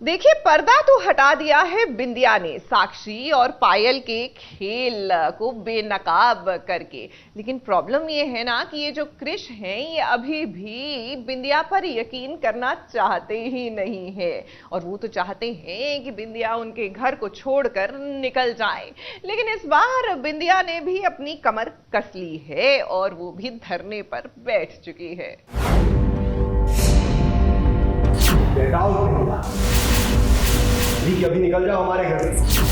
देखिए, पर्दा तो हटा दिया है बिंदिया ने साक्षी और पायल के खेल को बेनकाब करके। लेकिन प्रॉब्लम ये है ना कि ये जो कृष हैं ये अभी भी बिंदिया पर यकीन करना चाहते ही नहीं है। और वो तो चाहते हैं कि बिंदिया उनके घर को छोड़कर निकल जाए। लेकिन इस बार बिंदिया ने भी अपनी कमर कस ली है और वो भी धरने पर बैठ चुकी है। अभी निकल जाओ हमारे घर से।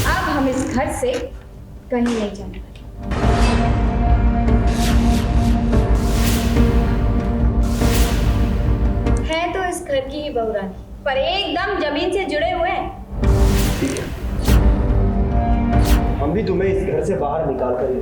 अब हम इस घर से कहीं नहीं जाने वाले। है तो इस घर की ही बहू रानी, पर एकदम जमीन से जुड़े हुए हैं। ठीक है, हम भी तुम्हें इस घर से बाहर निकाल कर ही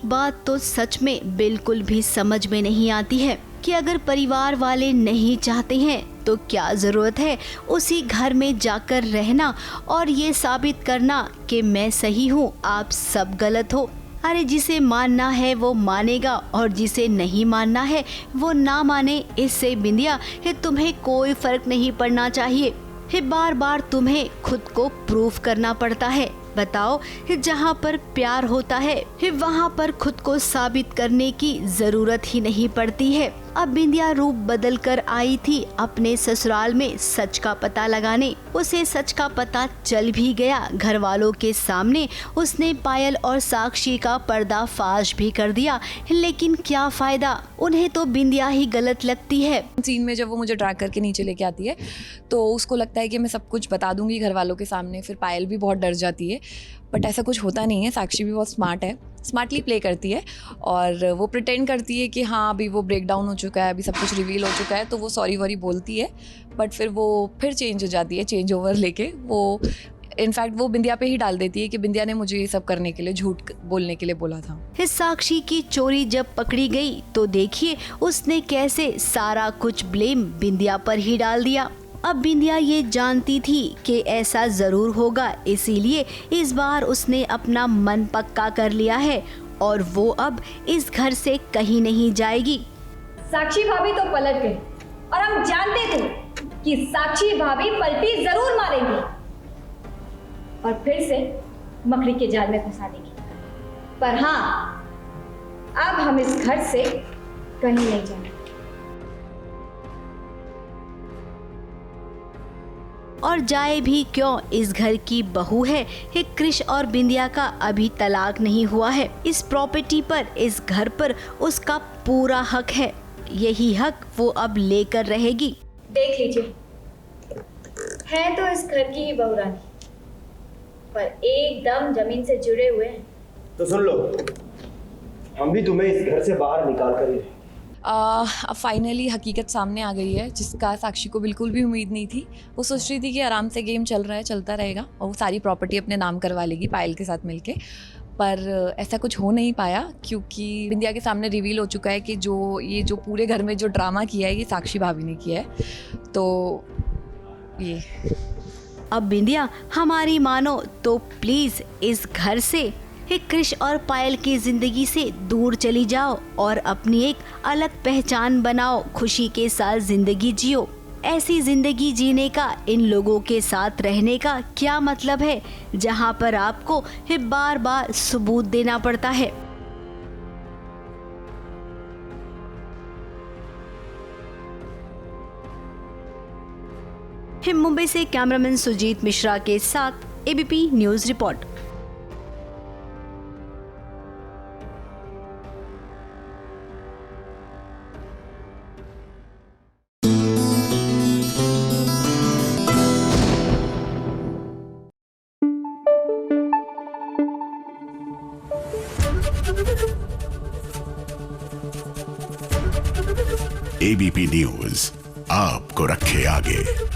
बात तो सच में बिल्कुल भी समझ में नहीं आती है कि अगर परिवार वाले नहीं चाहते हैं तो क्या जरूरत है उसी घर में जाकर रहना और ये साबित करना कि मैं सही हूँ, आप सब गलत हो। अरे जिसे मानना है वो मानेगा और जिसे नहीं मानना है वो ना माने। इससे बिंदिया तुम्हें कोई फर्क नहीं पड़ना चाहिए। बार बार तुम्हें खुद को प्रूफ करना पड़ता है। बताओ, जहाँ पर प्यार होता है वहाँ पर खुद को साबित करने की जरूरत ही नहीं पड़ती है। अब बिंदिया रूप बदल कर आई थी अपने ससुराल में सच का पता लगाने। उसे सच का पता चल भी गया। घर वालों के सामने उसने पायल और साक्षी का पर्दाफाश भी कर दिया। लेकिन क्या फायदा, उन्हें तो बिंदिया ही गलत लगती है। सीन में जब वो मुझे ड्रैग करके नीचे लेके आती है तो उसको लगता है कि मैं सब कुछ बता दूंगी घर वालों के सामने। फिर पायल भी बहुत डर जाती है, बट ऐसा कुछ होता नहीं है। साक्षी भी बहुत स्मार्ट है, स्मार्टली प्ले करती है और वो प्रिटेंड करती है कि हाँ अभी वो ब्रेक डाउन हो चुका है, अभी सब कुछ रिवील हो चुका है। तो वो सॉरी वॉरी बोलती है, बट फिर वो फिर चेंज हो जाती है, चेंज ओवर लेके। वो इनफैक्ट वो बिंदिया पे ही डाल देती है कि बिंदिया ने मुझे ये सब करने के लिए, झूठ बोलने के लिए बोला था। साक्षी की चोरी जब पकड़ी गई तो देखिए उसने कैसे सारा कुछ ब्लेम बिंदिया पर ही डाल दिया। अब बिंदिया ये जानती थी कि ऐसा जरूर होगा, इसीलिए इस बार उसने अपना मन पक्का कर लिया है और वो अब इस घर से कहीं नहीं जाएगी। साक्षी भाभी तो पलट गई और हम जानते थे कि साक्षी भाभी पलटी जरूर मारेंगी और फिर से मकड़ी के जाल में फंसा देगी। पर हाँ, अब हम इस घर से कहीं नहीं जाएंगे। और जाए भी क्यों, इस घर की बहू है। कृष और बिंदिया का अभी तलाक नहीं हुआ है। इस प्रॉपर्टी पर, इस घर पर उसका पूरा हक है। यही हक वो अब लेकर रहेगी। देख लीजिए, है तो इस घर की ही बहू रानी, पर एकदम जमीन से जुड़े हुए हैं। तो सुन लो, हम भी तुम्हें इस घर से बाहर निकाल कर ही अब फाइनली हकीकत सामने आ गई है, जिसका साक्षी को बिल्कुल भी उम्मीद नहीं थी। वो सोच रही थी कि आराम से गेम चल रहा है, चलता रहेगा और वो सारी प्रॉपर्टी अपने नाम करवा लेगी पायल के साथ मिलके। पर ऐसा कुछ हो नहीं पाया क्योंकि बिंदिया के सामने रिवील हो चुका है कि जो पूरे घर में जो ड्रामा किया है ये साक्षी भाभी ने किया है। तो ये अब बिंदिया हमारी मानो तो प्लीज इस घर से, कृष और पायल की जिंदगी से दूर चली जाओ और अपनी एक अलग पहचान बनाओ। खुशी के साथ जिंदगी जियो। ऐसी जिंदगी जीने का, इन लोगों के साथ रहने का क्या मतलब है जहां पर आपको बार बार सबूत देना पड़ता है। मुंबई से कैमरामैन सुजीत मिश्रा के साथ ABP news report. ABP news आपको रखे आगे।